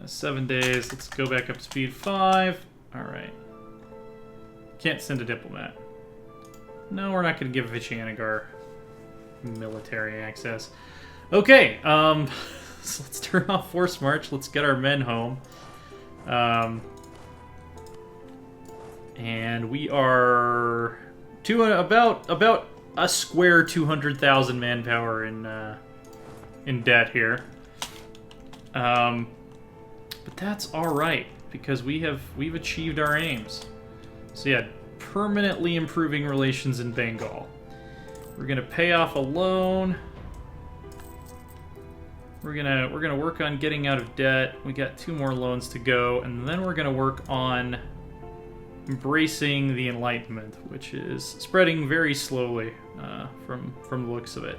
7 days. Let's go back up to speed 5. Alright. Can't send a diplomat. No, we're not going to give Vichanagar military access. Okay, so let's turn off Force March. Let's get our men home. And we are about a square 200,000 manpower in debt here. But that's all right because we've achieved our aims. So yeah, permanently improving relations in Bengal. We're gonna pay off a loan. We're gonna work on getting out of debt. We got 2 more loans to go, and then we're gonna work on embracing the Enlightenment, which is spreading very slowly from the looks of it.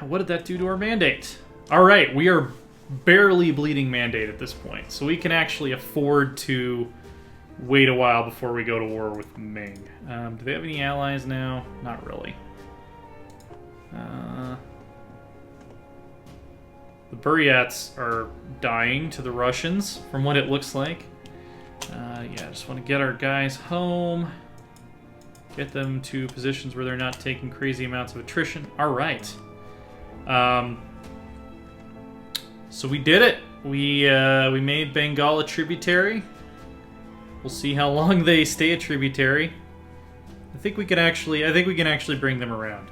What did that do to our mandate? All right, we are barely bleeding mandate at this point, so we can actually afford to wait a while before we go to war with Ming. Do they have any allies now? Not really. The Buryats are dying to the Russians, from what it looks like. Yeah, just want to get our guys home. Get them to positions where they're not taking crazy amounts of attrition. Alright. So we did it. We made Bengal a tributary. We'll see how long they stay a tributary. I think we can actually bring them around.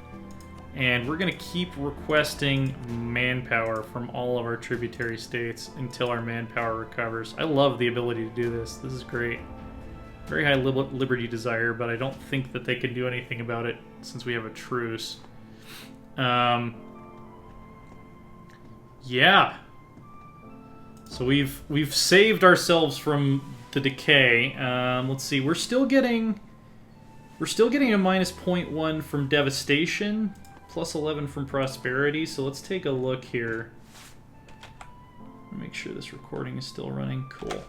And we're going to keep requesting manpower from all of our tributary states until our manpower recovers. I love the ability to do this. This is great. Very high liberty desire, but I don't think that they can do anything about it since we have a truce. Yeah. So we've saved ourselves from the decay. Let's see. We're still getting a minus 0.1 from devastation. Plus 11 from prosperity, so let's take a look here. Make sure this recording is still running. Cool.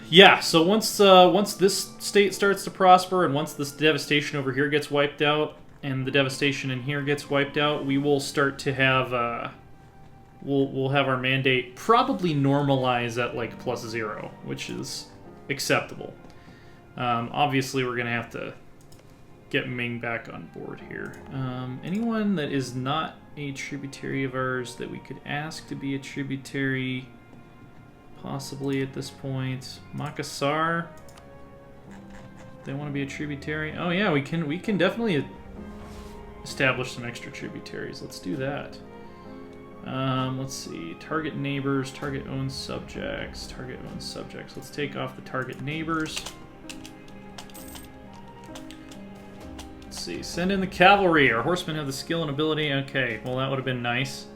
Yeah, so once this state starts to prosper, and once this devastation over here gets wiped out, and the devastation in here gets wiped out, we will start to have we'll have our mandate probably normalize at like +0, which is acceptable. Obviously, we're gonna have to get Ming back on board here. Anyone that is not a tributary of ours that we could ask to be a tributary, possibly at this point. Makassar, they want to be a tributary. Oh yeah, we can definitely establish some extra tributaries. Let's do that. Let's see. Target neighbors, target owned subjects, target owned subjects. Let's take off the target neighbors. See. Send in the cavalry. Our horsemen have the skill and ability. Okay, well that would have been nice.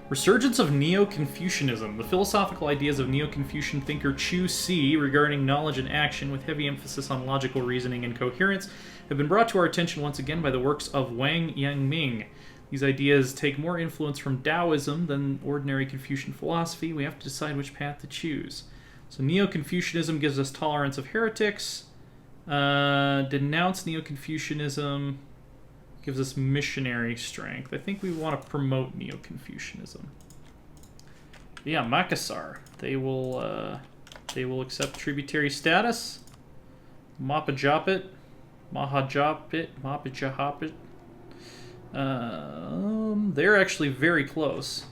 Resurgence of Neo-Confucianism. The philosophical ideas of Neo-Confucian thinker Chu Si regarding knowledge and action, with heavy emphasis on logical reasoning and coherence, have been brought to our attention once again by the works of Wang Yangming. These ideas take more influence from Taoism than ordinary Confucian philosophy. We have to decide which path to choose. So Neo-Confucianism gives us tolerance of heretics. Denounce Neo-Confucianism gives us missionary strength. I think we want to promote Neo-Confucianism. Yeah, Makassar. They will accept tributary status. Mapajapit. Mapajapit. They're actually very close.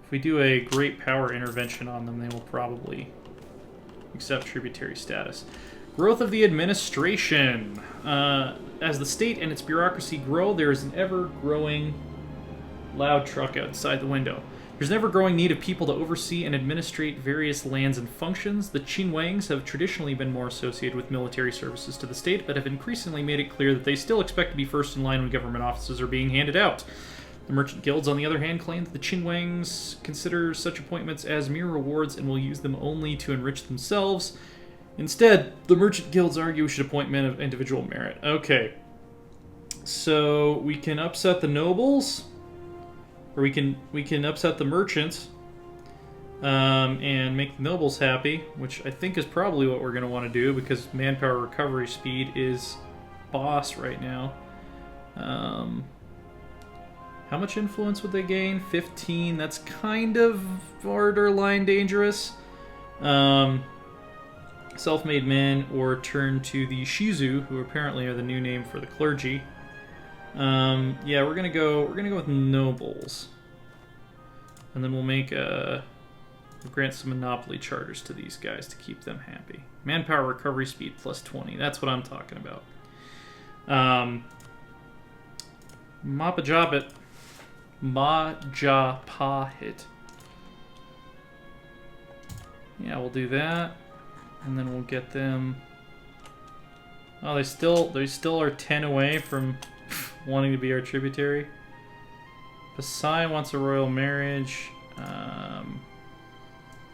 If we do a great power intervention on them, they will probably accept tributary status. Growth of the administration. As the state and its bureaucracy grow, there is an ever-growing loud truck outside the window. There's an ever-growing need of people to oversee and administrate various lands and functions. The Qinwangs have traditionally been more associated with military services to the state, but have increasingly made it clear that they still expect to be first in line when government offices are being handed out. The merchant guilds, on the other hand, claim that the Qinwangs consider such appointments as mere rewards and will use them only to enrich themselves. Instead, the merchant guilds argue we should appoint men of individual merit. Okay. So we can upset the nobles, or we can upset the merchants, and make the nobles happy, which I think is probably what we're going to want to do, because manpower recovery speed is boss right now. How much influence would they gain? 15. That's kind of borderline dangerous. Self-made men, or turn to the Shizu, who apparently are the new name for the clergy. Yeah, we're gonna go with nobles, and then we'll make we'll grant some monopoly charters to these guys to keep them happy. Manpower recovery speed plus 20. That's what I'm talking about. Mapajapahit. Majapahit. Yeah, we'll do that, and then we'll get them. Oh, they still are 10 away from wanting to be our tributary. Pasai wants a royal marriage.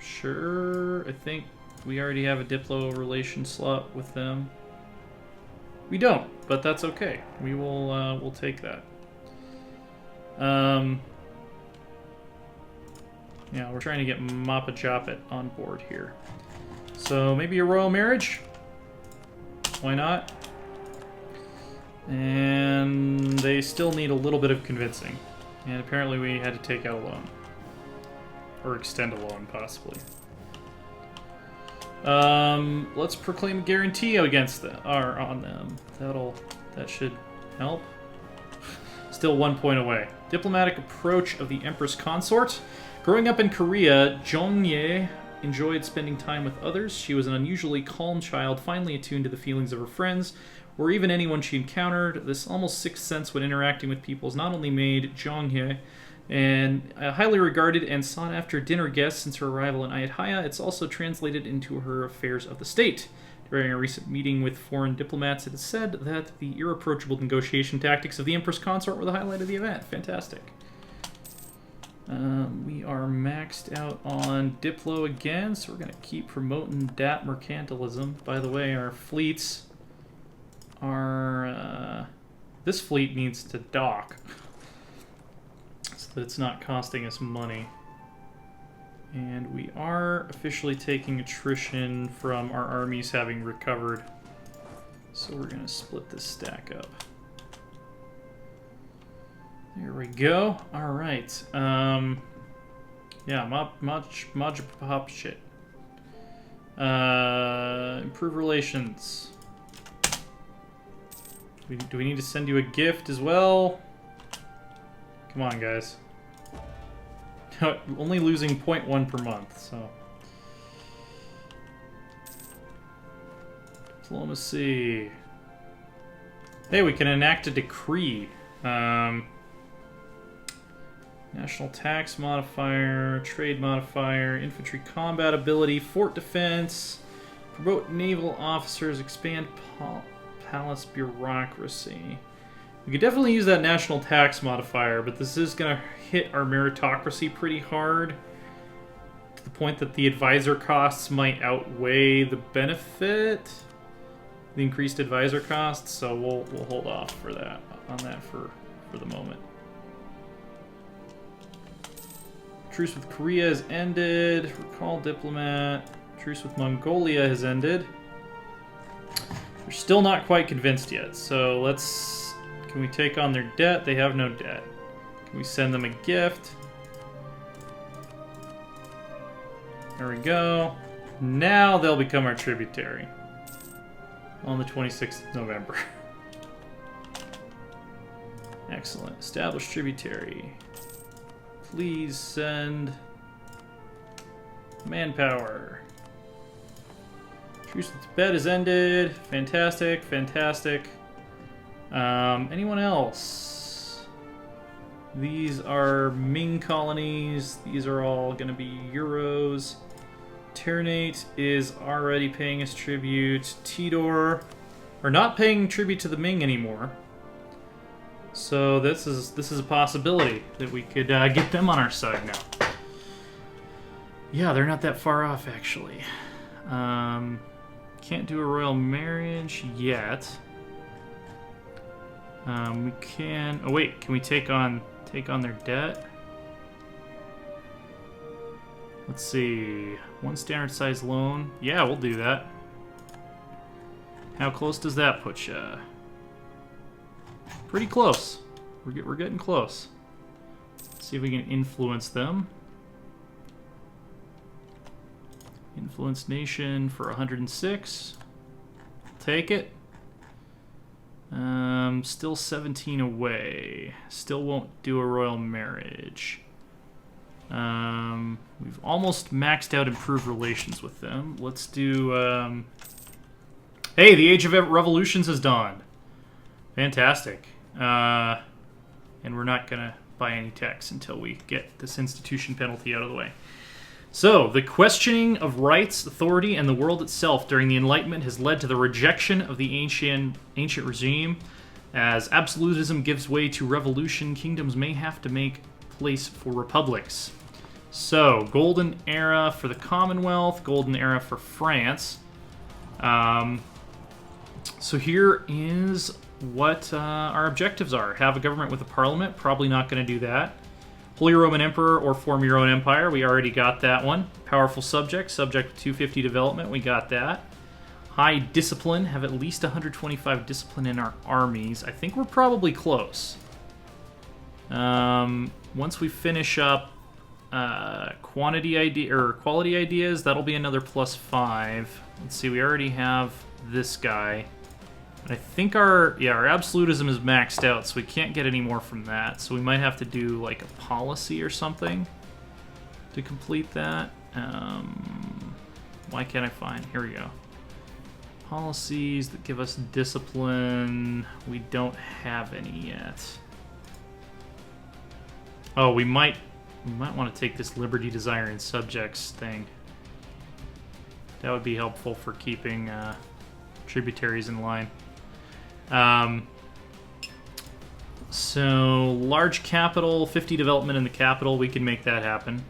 Sure, I think we already have a Diplo relation slot with them. We don't, but that's okay. We will we'll take that. Yeah, we're trying to get Mapajapahit on board here. So maybe a royal marriage? Why not? And they still need a little bit of convincing. And apparently we had to take out a loan. Or extend a loan, possibly. Let's proclaim a guarantee against them, or on them. That should help. Still 1 point away. Diplomatic approach of the Empress Consort. Growing up in Korea, Jongye enjoyed spending time with others. She was an unusually calm child, finely attuned to the feelings of her friends, or even anyone she encountered. This almost sixth sense when interacting with people has not only made Jongye and a highly regarded and sought-after dinner guest since her arrival in Ayutthaya, it's also translated into her affairs of the state. During a recent meeting with foreign diplomats, it is said that the irreproachable negotiation tactics of the Empress Consort were the highlight of the event. Fantastic. We are maxed out on Diplo again, so we're going to keep promoting dat mercantilism. By the way, our fleets are... this fleet needs to dock, so that it's not costing us money. And we are officially taking attrition from our armies having recovered. So we're going to split this stack up. There we go. All right. Yeah, Majapahit. Improve relations. Do we need to send you a gift as well? Come on, guys. Only losing 0.1 per month, so. Diplomacy. Hey, we can enact a decree. National tax modifier, trade modifier, infantry combat ability, fort defense, promote naval officers, expand palace bureaucracy. We could definitely use that national tax modifier, but this is going to hit our meritocracy pretty hard, to the point that the advisor costs might outweigh the benefit, the increased advisor costs, so we'll hold off for that for the moment. Truce with Korea has ended. Recall diplomat. Truce with Mongolia has ended. We're still not quite convinced yet, so let's... Can we take on their debt? They have no debt. Can we send them a gift? There we go. Now they'll become our tributary. On the 26th of November. Excellent. Establish tributary. Please send manpower. Truce with Tibet has ended. Fantastic, fantastic. Anyone else? These are Ming colonies. These are all going to be euros. Ternate is already paying us tribute. Tidor are not paying tribute to the Ming anymore. So this is a possibility that we could get them on our side now. Yeah, they're not that far off actually. Can't do a royal marriage yet. We can. Oh wait, can we take on their debt? Let's see. One standard size loan. Yeah, we'll do that. How close does that put you? Pretty close. We're getting close. See if we can influence them. Influence nation for 106. Take it. Still 17 away. Still won't do a royal marriage. We've almost maxed out improved relations with them. Let's do... Hey, the Age of Revolutions has dawned. Fantastic. And we're not going to buy any techs until we get this institution penalty out of the way. So, the questioning of rights, authority, and the world itself during the Enlightenment has led to the rejection of the ancient regime. As absolutism gives way to revolution, kingdoms may have to make place for republics. So, golden era for the Commonwealth, golden era for France. So here is what our objectives are. Have a government with a parliament, probably not going to do that. Holy Roman Emperor or form your own empire, we already got that one. Powerful subject, subject to 250 development, we got that. High discipline, have at least 125 discipline in our armies. I think we're probably close. Once we finish up quality ideas, that'll be another +5. Let's see, we already have this guy. I think our absolutism is maxed out, so we can't get any more from that. So we might have to do like a policy or something to complete that. Why can't I find? Here we go. Policies that give us discipline. We don't have any yet. Oh, we might want to take this liberty, desire, and subjects thing. That would be helpful for keeping tributaries in line. So large capital, 50 development in the capital, we can make that happen.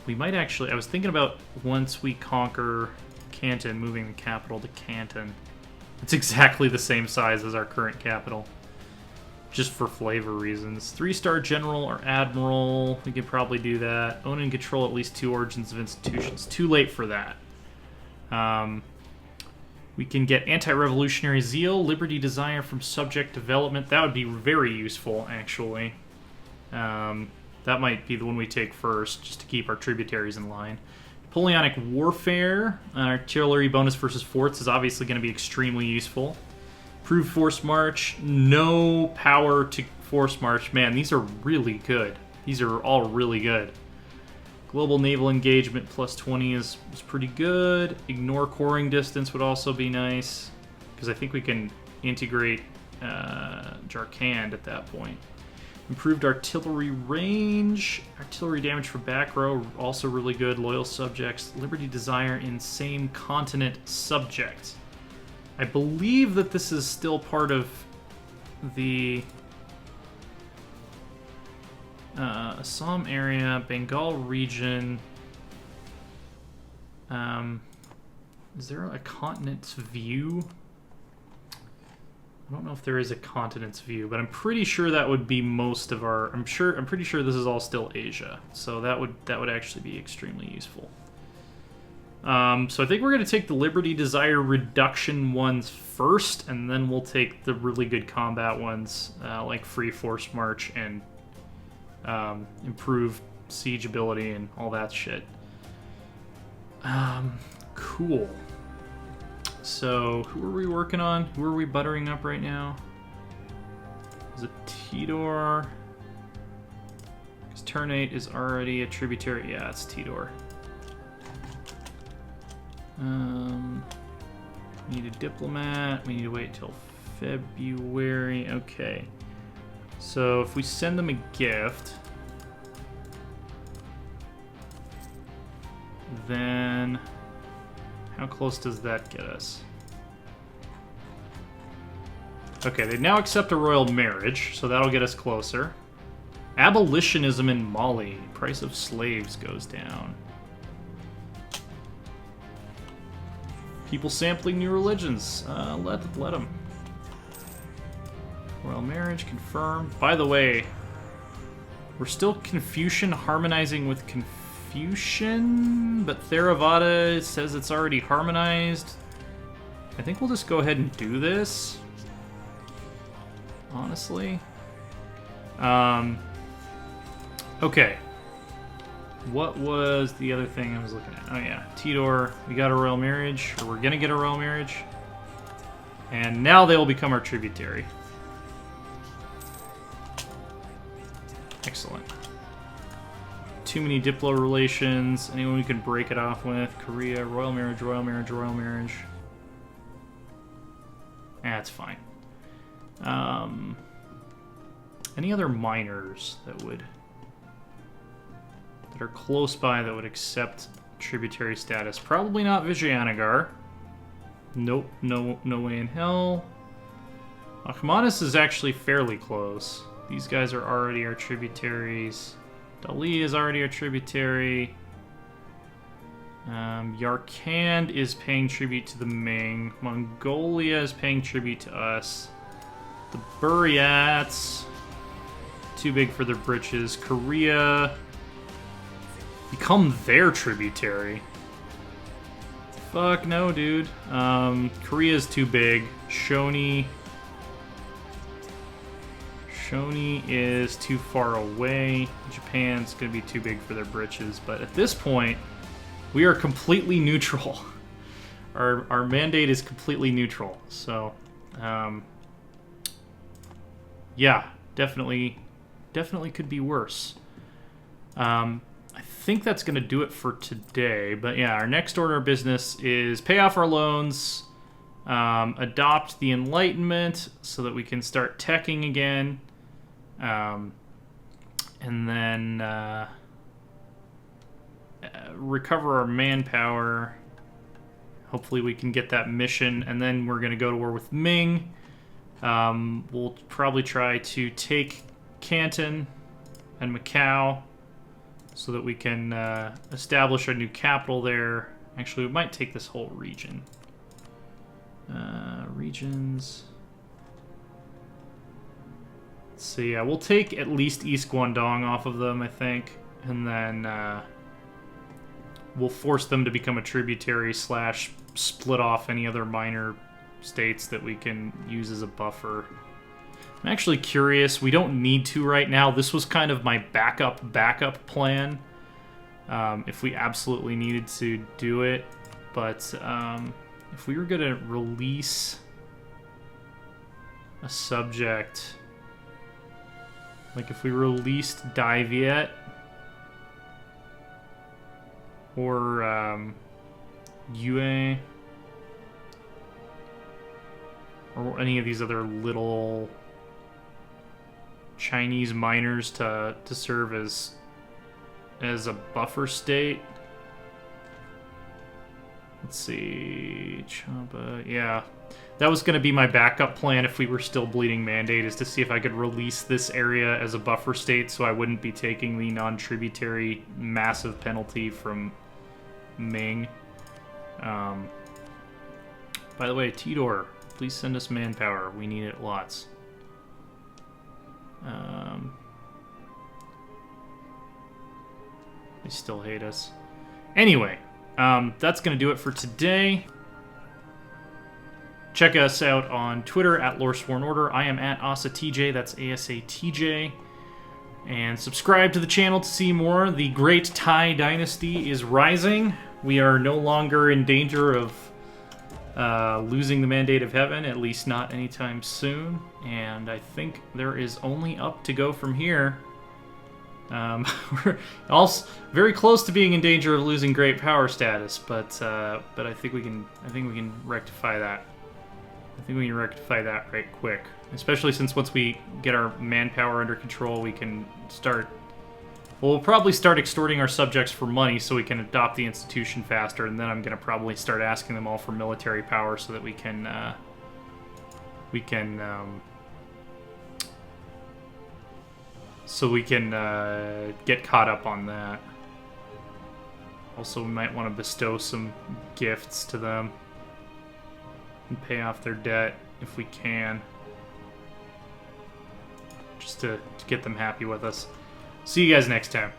We might actually, I was thinking about once we conquer Canton, moving the capital to Canton. It's exactly the same size as our current capital, just for flavor reasons. 3-star general or admiral, we could probably do that. Own and control at least 2 origins of institutions. Too late for that. We can get anti-revolutionary zeal, liberty, desire from subject development. That would be very useful, actually. That might be the one we take first, just to keep our tributaries in line. Napoleonic warfare, artillery bonus versus forts is obviously going to be extremely useful. Improved force march, no power to force march. Man, these are really good. These are all really good. Global naval engagement +20 is pretty good. Ignore coring distance would also be nice, because I think we can integrate Jarkand at that point. Improved artillery range. Artillery damage for back row, also really good. Loyal subjects. Liberty, desire in same continent subject. I believe that this is still part of the Assam area, Bengal region. Is there a continent's view? I don't know if there is a continent's view, but I'm pretty sure that would be most of our. I'm pretty sure this is all still Asia, so that would actually be extremely useful. So I think we're going to take the Liberty Desire reduction ones first, and then we'll take the really good combat ones, like Free Force March and improved siege ability and all that shit. Cool. So, who are we working on? Who are we buttering up right now? Is it Tidor? Because Ternate is already a tributary. Yeah, it's Tidor. We need a diplomat. We need to wait till February. Okay. So, if we send them a gift, then how close does that get us? Okay, they now accept a royal marriage, so that'll get us closer. Abolitionism in Mali. Price of slaves goes down. People sampling new religions. Let them. Royal marriage confirmed. By the way, we're still Confucian harmonizing with Confucian, but Theravada says it's already harmonized. I think we'll just go ahead and do this. Honestly. Okay. What was the other thing I was looking at? Oh yeah, Tidor. We got a royal marriage, or we're gonna get a royal marriage. And now they will become our tributary. Excellent. Too many Diplo relations. Anyone we can break it off with. Korea, royal marriage, royal marriage, royal marriage. That's fine. Any other minors that are close by that would accept tributary status? Probably not Vijayanagar. Nope, no way in hell. Akhmanis is actually fairly close. These guys are already our tributaries. Dali is already our tributary. Yarkand is paying tribute to the Ming. Mongolia is paying tribute to us. The Buryats, too big for their britches. Korea, become their tributary. Fuck no, dude. Korea's too big. Shoni is too far away. Japan's gonna be too big for their britches. But at this point, we are completely neutral. Our mandate is completely neutral. So, yeah, definitely could be worse. I think that's going to do it for today. But yeah, our next order of business is pay off our loans, adopt the Enlightenment so that we can start teching again, and then recover our manpower. Hopefully we can get that mission, and then we're going to go to war with Ming. We'll probably try to take Canton and Macau so that we can establish a new capital there. Actually, we might take this whole region. Regions. Let's see, yeah, we'll take at least East Guangdong off of them, I think. And then we'll force them to become a tributary / split off any other minor states that we can use as a buffer. I'm actually curious. We don't need to right now. This was kind of my backup plan if we absolutely needed to do it. But if we were going to release a subject, like if we released Dai Viet or Yue or any of these other little Chinese miners to serve as a buffer state. Let's see, Champa, yeah. That was going to be my backup plan if we were still bleeding Mandate, is to see if I could release this area as a buffer state so I wouldn't be taking the non-tributary massive penalty from Ming. By the way, Tidor, please send us manpower. We need it lots. They still hate us. Anyway, that's going to do it for today. Check us out on Twitter at Loresworn Order. I am at AsaTJ, that's ASATJ. And subscribe to the channel to see more. The Great Thai Dynasty is rising. We are no longer in danger of losing the Mandate of Heaven, at least not anytime soon. And I think there is only up to go from here. We're also very close to being in danger of losing great power status, but I think we can rectify that. I think we can rectify that right quick. Especially since once we get our manpower under control, we can start... Well, we'll probably start extorting our subjects for money so we can adopt the institution faster, and then I'm going to probably start asking them all for military power so that we can get caught up on that. Also, we might want to bestow some gifts to them and pay off their debt if we can, just to get them happy with us. See you guys next time.